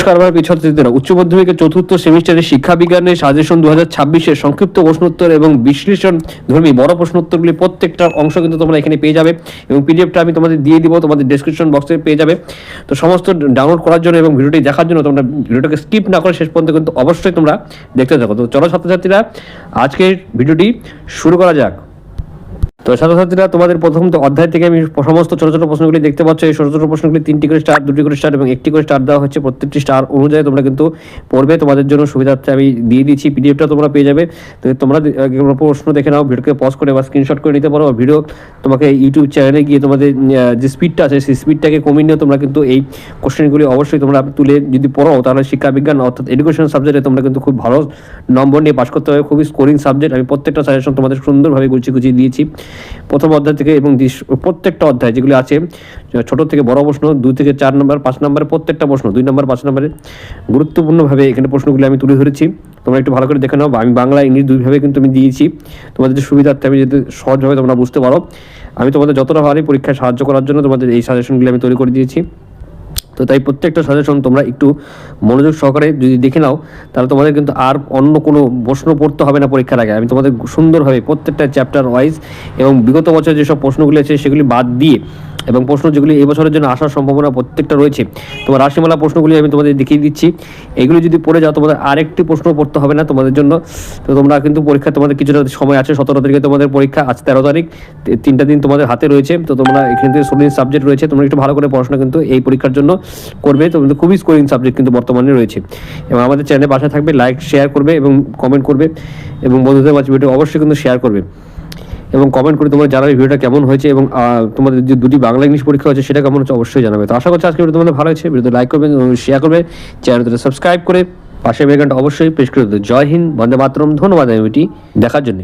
নমস্কার, আমার পিছনে উচ্চ মাধ্যমিকের চতুর্থ সেমিস্টারের শিক্ষা বিজ্ঞানের সাজেশন 2026-এর সংক্ষিপ্ত প্রশ্নোত্তর এবং বিশ্লেষণ ধর্মী বড় প্রশ্নোত্তরগুলি প্রত্যেকটা অংশ কিন্তু তোমরা এখানে পেয়ে যাবে এবং পিডিএফটা আমি তোমাদের দিয়ে দিব, তোমাদের ডেসক্রিপশন বক্সে পেয়ে যাবে। তো সমস্ত ডাউনলোড করার জন্য এবং ভিডিওটি দেখার জন্য তোমরা ভিডিওটাকে স্কিপ না করে শেষ পর্যন্ত কিন্তু অবশ্যই তোমরা দেখতে থাকো। তো চলো ছাত্রছাত্রীরা, আজকের ভিডিওটি শুরু করা যাক। তো ছাত্রছাত্রীরা, তোমাদের প্রথম অধ্যায় থেকে আমি সমস্ত ছোট ছোট প্রশ্নগুলি দেখতে পাচ্ছ। এই ছোট ছোট প্রশ্নগুলি 3টি করে স্টার, 2টি করে স্টার এবং 1টি করে স্টার দেওয়া হচ্ছে। প্রত্যেকটি স্টার অনুযায়ী তোমরা কিন্তু পড়বে, তোমাদের জন্য সুবিধার্থে আমি দিয়ে দিচ্ছি। পিডিএফটা তোমরা পেয়ে যাবে। তো তোমরা প্রশ্ন দেখে নাও, ভিডিওকে পজ করে বা স্ক্রিনশট করে নিতে পারো। ভিডিও তোমাকে ইউটিউব চ্যানেলে গিয়ে তোমাদের যে স্পিডটা আছে সেই স্পিডটাকে কমিয়ে নিয়ে তোমরা কিন্তু এই কোশ্চেনগুলি অবশ্যই তোমরা তুলে যদি পড়ো, তাহলে শিক্ষা বিজ্ঞান অর্থাৎ এডুকেশন সাবজেক্টে তোমরা কিন্তু খুব ভালো নম্বর নিয়ে পাস করতে হবে। খুবই স্কোরিং সাবজেক্ট। আমি প্রত্যেকটা সাজেশন তোমাদের সুন্দরভাবে গুছিয়ে দিয়েছি প্রথম অধ্যায় থেকে, এবং প্রত্যেকটা অধ্যায় যেগুলি আছে ছোট থেকে বড় প্রশ্ন 2 থেকে 4 নম্বর 5 নম্বরের প্রত্যেকটা প্রশ্ন 2 নম্বর 5 নম্বরে গুরুত্বপূর্ণভাবে এখানে প্রশ্নগুলি আমি তুলে ধরেছি। তোমরা একটু ভালো করে দেখে নাও। আমি বাংলা ইংলিশ দুইভাবে কিন্তু আমি দিয়েছি তোমাদের যে সুবিধার্থে, আমি যাতে সহজভাবে তোমরা বুঝতে পারো। আমি তোমাদের যতটা পারি পরীক্ষায় সাহায্য করার জন্য তোমাদের এই সাজেশনগুলি আমি তৈরি করে দিয়েছি। তো তাই প্রত্যেকটা সাজেশন তোমরা একটু মনোযোগ সহকারে যদি দেখে নাও, তাহলে তোমাদের কিন্তু আর অন্য কোনো প্রশ্ন পড়তে হবে না পরীক্ষার আগে। আমি তোমাদের সুন্দরভাবে প্রত্যেকটা চ্যাপ্টার ওয়াইজ এবং বিগত বছর যেসব প্রশ্নগুলি আছে সেগুলি বাদ দিয়ে এবং প্রশ্ন যেগুলি এই বছরের জন্য আসার সম্ভাবনা প্রত্যেকটা রয়েছে, তোমার রাশিমালা প্রশ্নগুলি আমি তোমাদের দেখিয়ে দিচ্ছি। এগুলি যদি পড়ে যাও, তোমাদের আরেকটি প্রশ্ন পড়তে হবে না তোমাদের জন্য। তো তোমরা কিন্তু পরীক্ষা, তোমাদের কিছুটা সময় আছে। 17 তারিখে তোমাদের পরীক্ষা, আজ 13 তারিখ, 3টা দিন তোমাদের হাতে রয়েছে। তো তোমরা এখান থেকে স্কোরিং সাবজেক্ট রয়েছে, তোমরা একটু ভালো করে পড়াশোনা কিন্তু এই পরীক্ষার জন্য করবে। তোমাদের খুবই স্কোরিং সাবজেক্ট কিন্তু বর্তমানে রয়েছে। এবং আমাদের চ্যানেলে বাসায় থাকবে, লাইক শেয়ার করবে এবং কমেন্ট করবে এবং বন্ধুদের মাঝে ভিডিও অবশ্যই কিন্তু শেয়ার করবে এবং কমেন্ট করে তোমরা জানাবে ভিডিওটা কেমন হয়েছে এবং তোমাদের যে 2টি বাংলা ইংলিশ পরীক্ষা হচ্ছে সেটা কেমন হচ্ছে অবশ্যই জানাবে। তো আশা করছি আজকে ভিডিও তোমাদের ভালো হয়েছে। ভিডিওতে লাইক করবে এবং শেয়ার করবে, চ্যানেলটা সাবস্ক্রাইব করে পাশে বেল আইকনটা অবশ্যই প্রেস করে দেবে। জয় হিন্দ, বন্দে মাতরম। ধন্যবাদ ভিডিওটি দেখার জন্য।